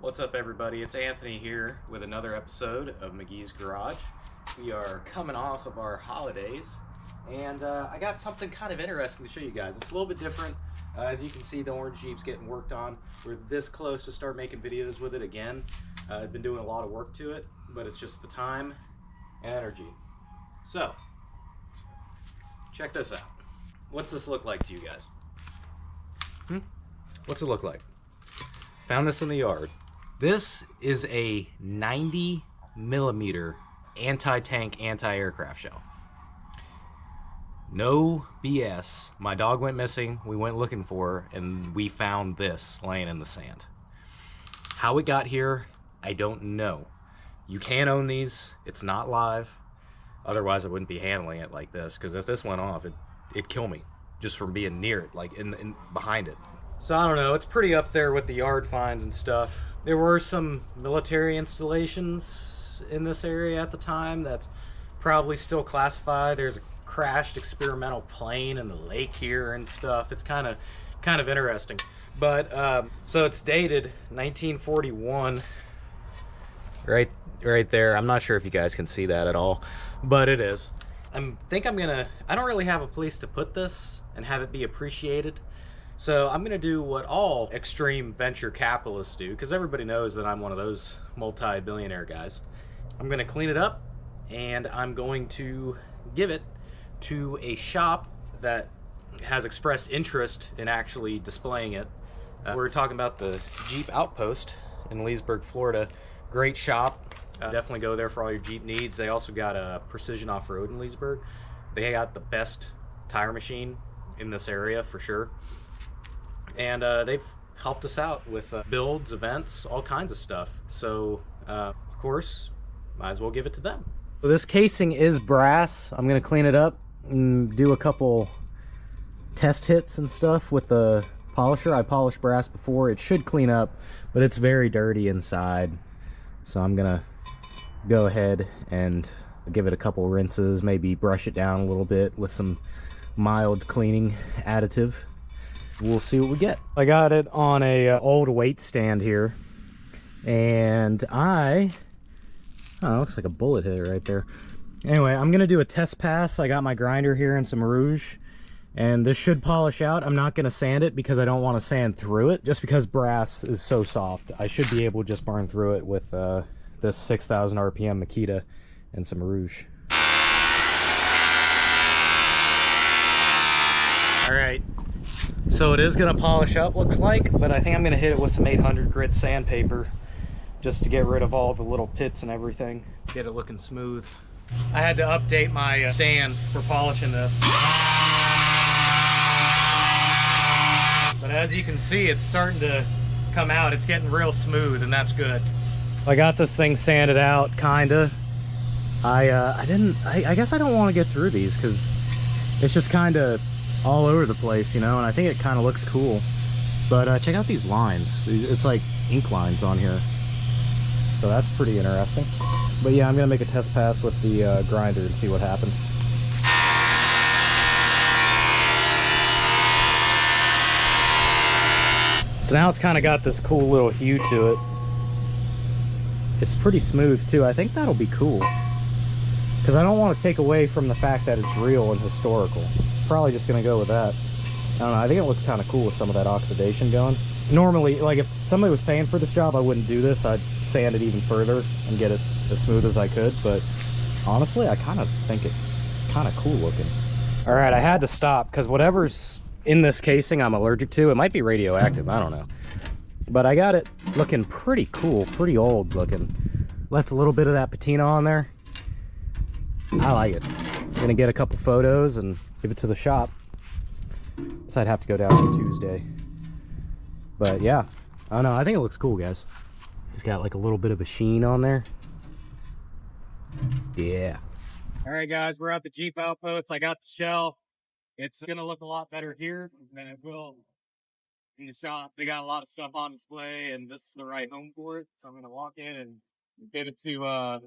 What's up, everybody? It's Anthony here with another episode of McGee's Garage. We are coming off of our holidays, and I got something kind of interesting to show you guys. It's a little bit different. As you can see, the orange Jeep's getting worked on. We're this close to start making videos with it again. I've been doing a lot of work to it, but it's just the time and energy. So, check this out. What's this look like to you guys? What's it look like? Found this in the yard. This is a 90 millimeter anti-tank, anti-aircraft shell. No BS. My dog went missing. We went looking for her, and we found this laying in the sand. How it got here, I don't know. You can own these. It's not live. Otherwise, I wouldn't be handling it like this, because if this went off, it'd kill me just from being near it, like in behind it. So I don't know, it's pretty up there with the yard finds and stuff. There were some military installations in this area at the time that's probably still classified. There's a crashed experimental plane in the lake here and stuff. It's kind of interesting. But so it's dated 1941. Right there. I'm not sure if you guys can see that at all, but it is. I don't really have a place to put this and have it be appreciated. So I'm gonna do what all extreme venture capitalists do, because everybody knows that I'm one of those multi-billionaire guys. I'm gonna clean it up, and I'm going to give it to a shop that has expressed interest in actually displaying it. We're talking about the Jeep Outpost in Leesburg, Florida. Great shop. Definitely go there for all your Jeep needs. They also got a Precision Off-Road in Leesburg. They got the best tire machine in this area for sure. And they've helped us out with builds, events, all kinds of stuff. So, of course, might as well give it to them. So this casing is brass. I'm going to clean it up and do a couple test hits and stuff with the polisher. I polished brass before. It should clean up, but it's very dirty inside. So I'm going to go ahead and give it a couple rinses, maybe brush it down a little bit with some mild cleaning additive. We'll see what we get. I got it on a old weight stand here, and it looks like a bullet hit it right there. Anyway, I'm gonna do a test pass. I got my grinder here and some rouge, and this should polish out. I'm not gonna sand it because I don't want to sand through it, just because brass is so soft. I should be able to just burn through it with this 6,000 RPM Makita and some rouge. All right. So it is gonna polish up, looks like, but I think I'm gonna hit it with some 800 grit sandpaper just to get rid of all the little pits and everything. Get it looking smooth. I had to update my stand for polishing this. But as you can see, it's starting to come out. It's getting real smooth, and that's good. I got this thing sanded out, kinda. I guess I don't want to get through these because it's just kinda all over the place, you know, and I think it kind of looks cool. But check out these lines. It's like ink lines on here. So that's pretty interesting. But yeah, I'm gonna make a test pass with the grinder and see what happens. So now it's kind of got this cool little hue to it. It's pretty smooth too. I think that'll be cool, because I don't want to take away from the fact that it's real and historical. Probably just gonna go with that. I don't know, I think it looks kind of cool with some of that oxidation going. Normally, like if somebody was paying for this job, I wouldn't do this. I'd sand it even further and get it as smooth as I could, but honestly, I kind of think it's kind of cool looking. All right, I had to stop because whatever's in this casing I'm allergic to, it might be radioactive, I don't know. But I got it looking pretty cool, pretty old looking. Left a little bit of that patina on there. I like it. Gonna get a couple photos and give it to the shop. So I'd have to go down on Tuesday. But yeah, I don't know, I think it looks cool, guys. It's got like a little bit of a sheen on there. Yeah. All right, guys, we're at the Jeep Outpost. I got the shell. It's gonna look a lot better here than it will in the shop. They got a lot of stuff on display, and this is the right home for it. So I'm gonna walk in and give it to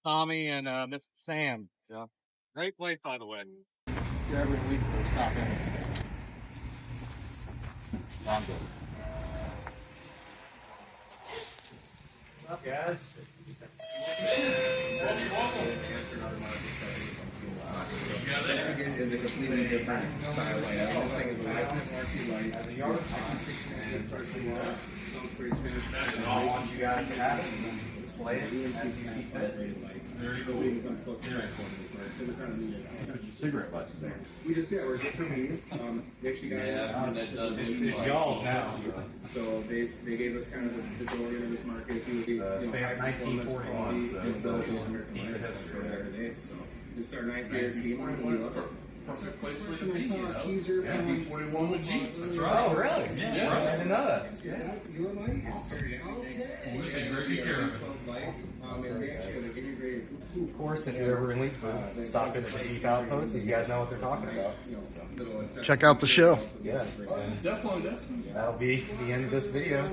Tommy and Mr. Sam. So great place, by the way. If you're ever in Leesburg, stop in. Long good. What's up, guys? Is a completely different style layout. This thing is a marquee light. As a yard and I want you guys to have it and display it as you see fit. There you go. Cigarette butts there. We just, we're different meetings. They actually got It's y'all's now. So they gave us kind of the door into this market. Stamp 1941, so it's a piece of history. So this is our 9th year Seymour. We love it. Perfect place for I saw a teaser from 1941 with Jeep. That's right. Oh, really? Yeah. I didn't know that. Your light? Okay. We take very good care of it. Of course, if you're ever in Leesburg, stop in at the Jeep Outpost. These guys know what they're talking about. Check out the show. Yeah. Definitely. That'll be the end of this video.